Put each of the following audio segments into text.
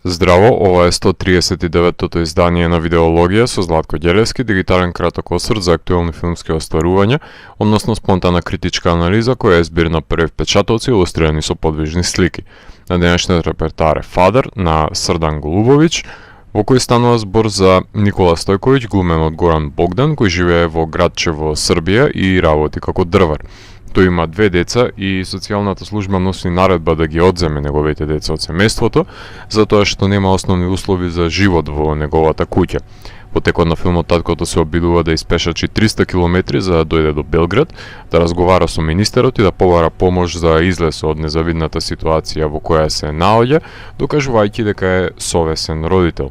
Здраво, ова е 139-тото издание на Видеологија со Златко Ѓелевски, дигитален краток осврт за актуелни филмски остварувања, односно спонтана критичка анализа која е збир на први впечатоци илустрирани со подвижни слики. На денешниот репертар е Фадер на Срдан Голубовиќ, во кој станува збор за Никола Стојковиќ, глумен од Горан Богдан, кој живее во градче во Србија и работи како дрвар. Тој има две деца и социјалната служба носи наредба да ги одземе неговите деца од семејството, затоа што нема основни услови за живот во неговата куќа. Во текот на филмот таткото се обидува да испешачи 300 километри за да дојде до Белград, да разговара со министерот и да побара помош за излез од незавидната ситуација во која се наоѓа, докажувајќи дека е совесен родител.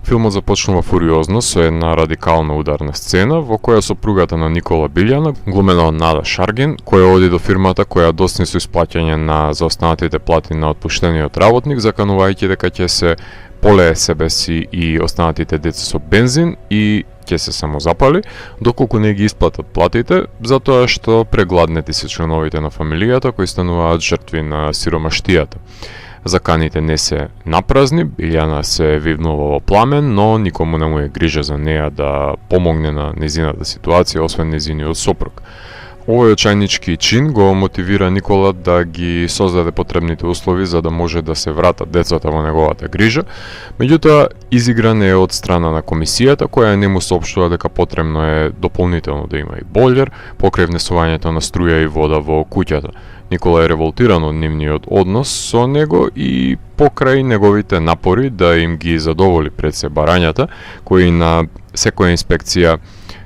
Филмот започнува фуриозно со една радикална ударна сцена во која сопругата на Никола Билјана, глумена од Нада Шаргин, која оди до фирмата која досни со исплаќање на заостанатите плати на отпуштениот работник, заканувајќи дека ќе се полее себе си и останатите деца со бензин и ќе се самозапали, доколку не ги исплатат платите, затоа што прегладнети се членовите на фамилијата кои стануваат жртви на сиромаштијата. Заканите не се напразни, Билјана се вивнува во пламен, но никому не му е грижа за неа да помогне на незината ситуација, освен незиниот сопруг. Овој очајнички чин го мотивира Никола да ги создаде потребните услови за да може да се вратат децата во неговата грижа, меѓутоа изигран е од страна на комисијата која не му соопштува дека потребно е дополнително да има и бољер покрај внесувањето на струја и вода во куќата. Никола е револтиран од нивниот однос со него и покрај неговите напори да им ги задоволи пред се барањата, кои на секоја инспекција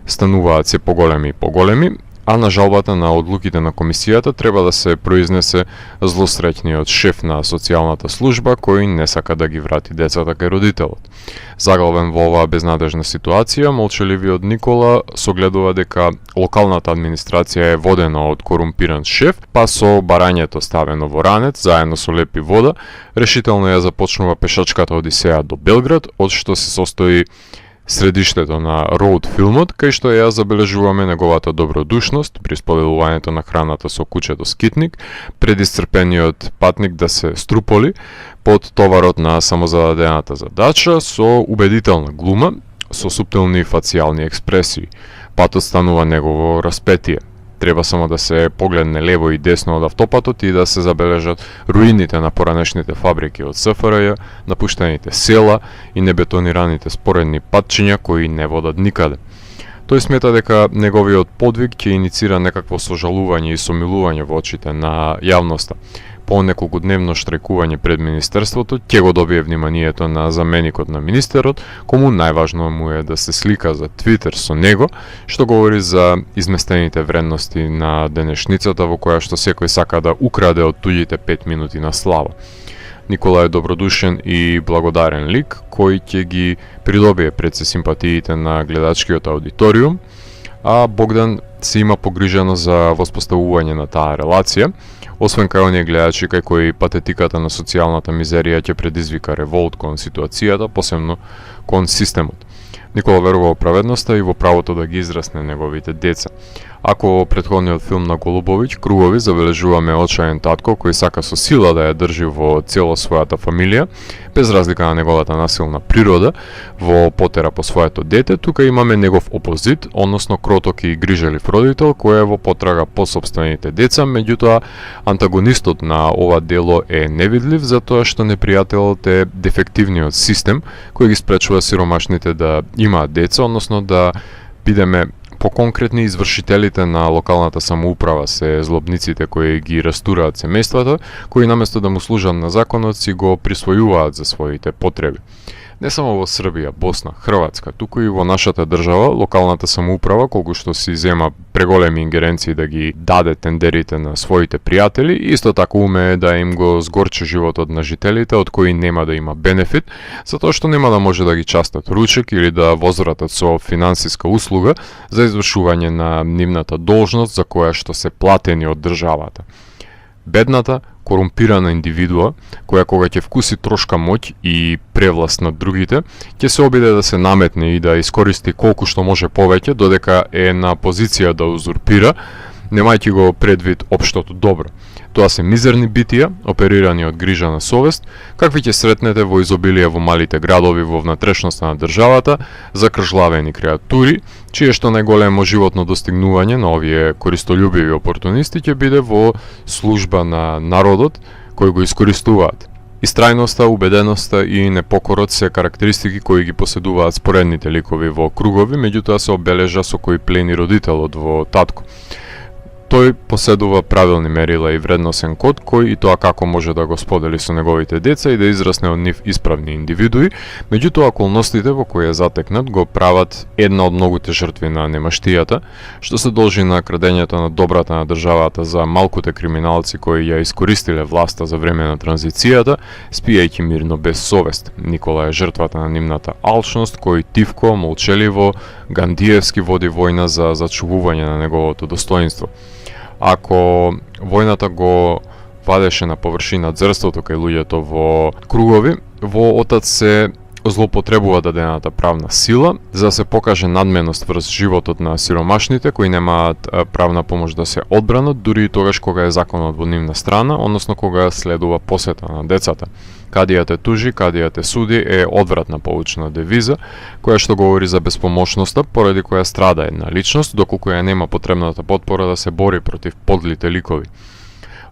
стануваат се поголеми и поголеми, а на жалбата на одлуките на комисијата треба да се произнесе злосреќниот шеф на социјалната служба кој не сака да ги врати децата кај родителот. Загалбен во оваа безнадежна ситуација, молчаливиот Никола согледува дека локалната администрација е водена од корумпиран шеф, па со барањето ставено во ранец, заедно со лепи вода, решително ја започнува пешачката одисеја до Белград, од што се состои средиштето на роуд филмот, кај што ја забележуваме неговата добродушност при споделувањето на храната со кучето Скитник, пред исцрпениот патник да се струполи под товарот на самозададената задача со убедителна глума, со суптилни фацијални експресии. Патот станува негово распетие. Треба само да се погледне лево и десно од автопатот и да се забележат руините на поранешните фабрики од СФРЈ, напуштените села и небетонираните споредни патчиња кои не водат никаде. Тој смета дека неговиот подвиг ќе иницира некакво сожалување и сомилување во очите на јавноста. По неколкудневно штрајкување пред министерството, ќе го добие вниманието на заменикот на министерот, кому најважно му е да се слика за Твитер со него, што говори за изместените вредности на денешницата во која што секој сака да украде од туѓите 5 минути на слава. Никола е добродушен и благодарен лик, кој ќе ги придобие пред се симпатиите на гледачкиот аудиториум, а Богдан се има погрижено за воспоставување на таа релација, освен кај оние гледачи кај кои патетиката на социјалната мизерија ќе предизвика револт кон ситуацијата, посебно кон системот. Никола верува во праведноста и во правото да ги израсне неговите деца. Ако во претходниот филм на Голубовиќ, Кругови, забележуваме очаен татко кој сака со сила да ја држи во цело својата фамилија, без разлика на неговата насилна природа, во потера по своето дете, тука имаме негов опозит, односно кроток и грижелив родител кој е во потрага по сопствените деца, меѓутоа антагонистот на ова дело е невидлив затоа што непријателот е дефективниот систем кој ги спречува сиромашните да имаат деца, односно да бидеме поконкретни, извршителите на локалната самоуправа се злобниците кои ги растураат семејствата, кои наместо да му служат на законот си го присвојуваат за своите потреби. Не само во Србија, Босна, Хрватска, туку и во нашата држава, локалната самоуправа, колку што си зема преголеми ингеренции да ги даде тендерите на своите пријатели, исто така умее да им го згорче животот на жителите, од кои нема да има бенефит, затоа што нема да може да ги частат ручек или да возвратат со финансиска услуга за извршување на нивната должност за која што се платени од државата. Бедната, корумпирана индивидуа, која кога ќе вкуси трошка моќ и превласт над другите, ќе се обиде да се наметне и да искористи колку што може повеќе, додека е на позиција да узурпира, немајќи го предвид општото добро. Тоа се мизерни битија, оперирани од грижа на совест, какви ќе сретнете во изобилие во малите градови во внатрешноста на државата, закржлавени креатури, чие што најголемо животно достигнување на овие користолюбиви опортунисти ќе биде во служба на народот кој го искористуваат. Истрајноста, убеденоста и непокорот се карактеристики кои ги поседуваат споредните ликови во кругови, меѓутоа се обележа со кој плени родителот во татко. Тој поседува правилни мерила и вредносен код, кој и тоа како може да го сподели со неговите деца и да израсне од нив исправни индивидуи, меѓутоа околностите во кои е затекнат го прават една од многуте жртви на немаштијата, што се должи на крадењето на добрата на државата за малкуте криминалци кои ја искористиле власта за време на транзицијата, спијајќи мирно без совест. Никола е жртвата на нивната алчност, кој тивко, молчеливо, Гандиевски води војна за зачувување на неговото достоинство. Ако војната го вадеше на површина ѕрството кај луѓето во кругови, во отац се злоупотребува дадената правна сила за да се покаже надменост врз животот на сиромашните кои немаат правна помош да се одбранат, дури и тогаш кога е законот во нивна страна, односно кога следува посета на децата. Кадија те тужи, кадија те суди е одвратна поучна девиза, која што говори за безпомошноста, поради која страда една личност, доколку ја нема потребната потпора да се бори против подлите ликови.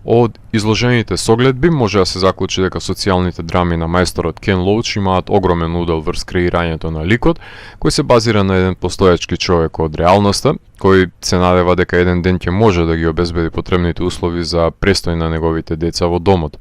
Од изложените согледби може да се заклучи дека социјалните драми на мајсторот Кен Лоуч имаат огромен удел врз креирањето на ликот, кој се базира на еден постоечки човек од реалноста, кој се надева дека еден ден ќе може да ги обезбеди потребните услови за престој на неговите деца во домот.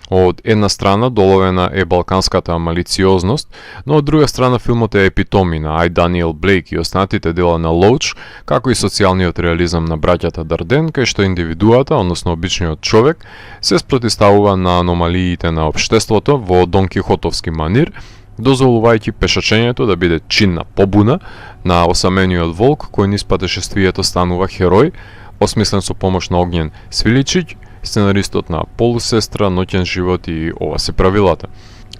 Од една страна доловена е балканската малициозност, но од друга страна филмот е епитоми на Ај Даниел Блейк и останатите дела на Лоуч, како и социјалниот реализам на браќата Дарден, кај што индивидуата, односно обичниот човек, се спротивставува на аномалиите на општеството во Дон Кихотовски манир, дозволувајќи пешачењето да биде чин на побуна на осамениот волк кој низ патешествието станува херој, осмислен со помош на Огњен Свиличиќ, сценаристот на Полусестра, Ноќен живот и ова се правилата.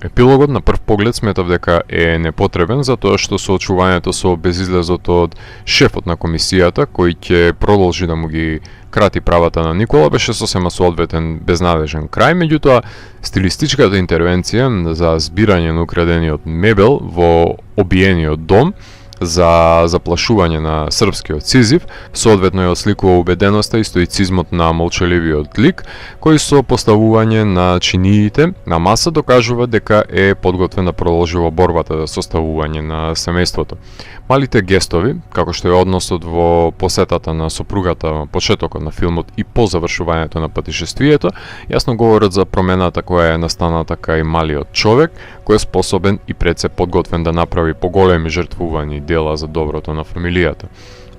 Епилогот на прв поглед сметав дека е непотребен затоа што соочувањето со безизлезот од шефот на комисијата кој ќе продолжи да му ги крати правата на Никола беше сосема соодветен безнадежен крај, меѓутоа стилистичката интервенција за збирање на украдениот мебел во обиениот дом за заплашување на српскиот Сизиф, соодветно ја осликува убеденоста и стоицизмот на молчаливиот лик, кој со поставување на чиниите на маса докажува дека е подготвен да продолжи во борбата за составување на семејството. Малите гестови, како што е односот во посетата на сопругата на почетокот на филмот и по завршувањето на патишествието, јасно говорат за промената која е настаната кај малиот човек, кој е способен и пред се подготвен да направи поголеми жртвувани дела за доброто на фамилијата.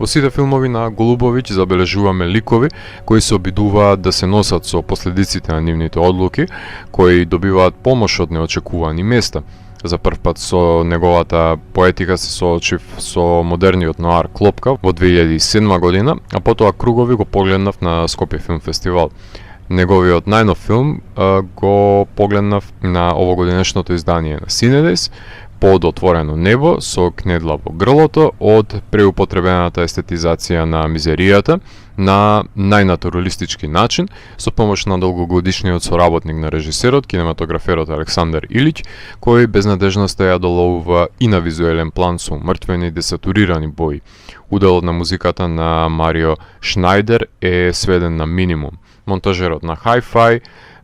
Во сите филмови на Голубовиќ забележуваме ликови кои се обидуваат да се носат со последиците на нивните одлуки, кои добиваат помош од неочекувани места. За прв пат со неговата поетика се соочив со модерниот ноар Клопка во 2007 година, а потоа Кругови го погледнав на Скопје филм фестивал. Неговиот најнов филм го погледнав на овогодинешното издание на Синедес, Под отворено небо со кнедла во грлото од преупотребената естетизација на мизеријата на најнатуралистички начин со помош на долгогодишниот соработник на режисерот, кинематограферот Александар Илиќ, кој безнадежноста ја доловува и на визуелен план со мртвени десатурирани бои. Уделот на музиката на Марио Шнајдер е сведен на минимум. Монтажерот на Hi-Fi,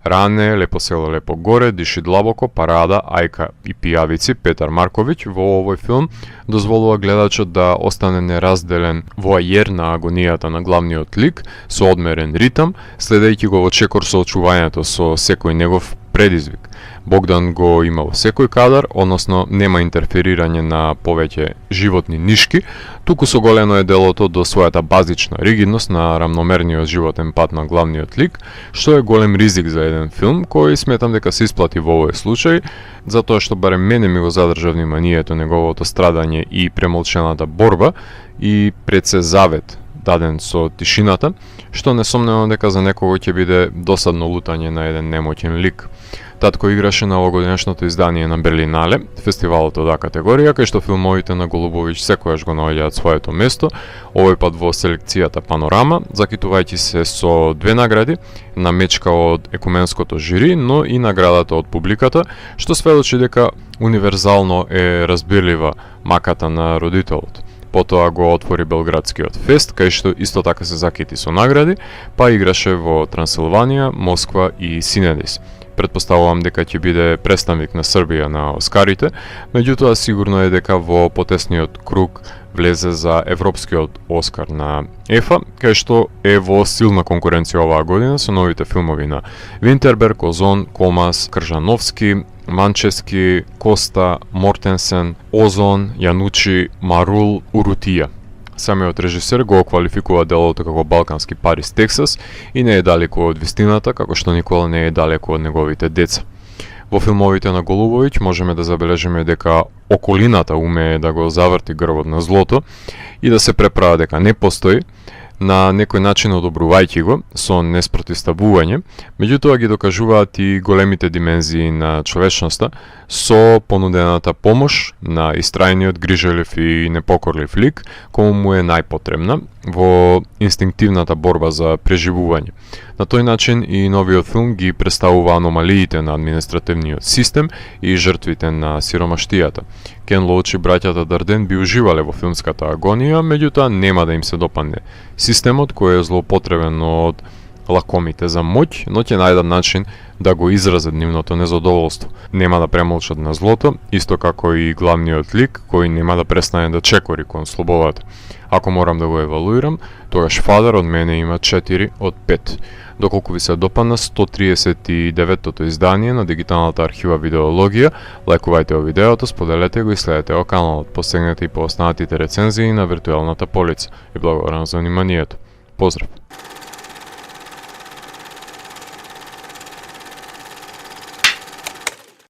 Ране, Лепо село, Лепо горе, Диши длабоко, Парада, Ајка и пијавици Петар Марковиќ во овој филм дозволува гледачот да остане неразделен воајер на агонијата на главниот лик со одмерен ритам, следејќи го во чекор со очувањето со секој негов предизвик. Богдан го има во секој кадар, односно нема интерферирање на повеќе животни нишки, туку соголено е делото до својата базична ригидност на рамномерниот животен пат на главниот лик, што е голем ризик за еден филм, кој сметам дека се исплати во овој случај, затоа што барем мене ми го задржа вниманието неговото страдање и премолчената борба и пред се завет даден со тишината, што несомнено дека за некого ќе биде досадно лутање на еден немоќен лик. Татко играше на овогодишното издание на Берлинале, фестивалот од А категорија, кај што филмовите на Голубовиќ секојаш го наоѓаат своето место, овој пат во селекцијата Панорама, закитувајќи се со 2 награди, на мечка од екуменското жири, но и наградата од публиката, што сведочи дека универзално е разбирлива маката на родителот. Потоа го отвори Белградскиот фест, кај што исто така се закити со награди, па играше во Трансилванија, Москва и Синедис. Предпоставувам дека ќе биде представник на Србија на Оскарите, меѓутоа сигурно е дека во потесниот круг влезе за Европскиот Оскар на ЕФА, кај што е во силна конкуренција оваа година со новите филмови на Винтерберг, Озон, Комас, Кржановски, Манчески, Коста, Мортенсен, Озон, Јанучи, Марул, Урутија. Самиот режисер го квалификува делото како балкански Парис, Тексас и не е далеку од вистината, како што никола не е далеку од неговите деца. Во филмовите на Голубовиќ можеме да забележиме дека околината умее да го заврти грбот на злото и да се преправа дека не постои, на некој начин одобрувајќи го со неспротивставување, меѓутоа ги докажуваат и големите димензии на човечноста со понудената помош на истрајниот, грижелив и непокорлив лик, кому му е најпотребна во инстинктивната борба за преживување. На тој начин и новиот филм ги представува аномалиите на административниот систем и жртвите на сиромаштијата. Кен Лоуч и браќата Дарден би уживале во филмската агонија, меѓутоа нема да им се допадне системот кој е злоупотребен од лакомите за моќ, но ќе најдат начин да го изразат нивното незадоволство. Нема да премолчат на злото, исто како и главниот лик кој нема да престане да чекори кон слободата. Ако морам да го евалуирам, тогаш Фадер од мене има 4 од 5. Доколку ви се допадна 139-тото издание на дигиталната архива Видеологија, лајкувајте о видеото, споделете го и следете о каналот, постигнете и по останатите рецензии на виртуелната полица. И благодарам за вниманието. Поздрав!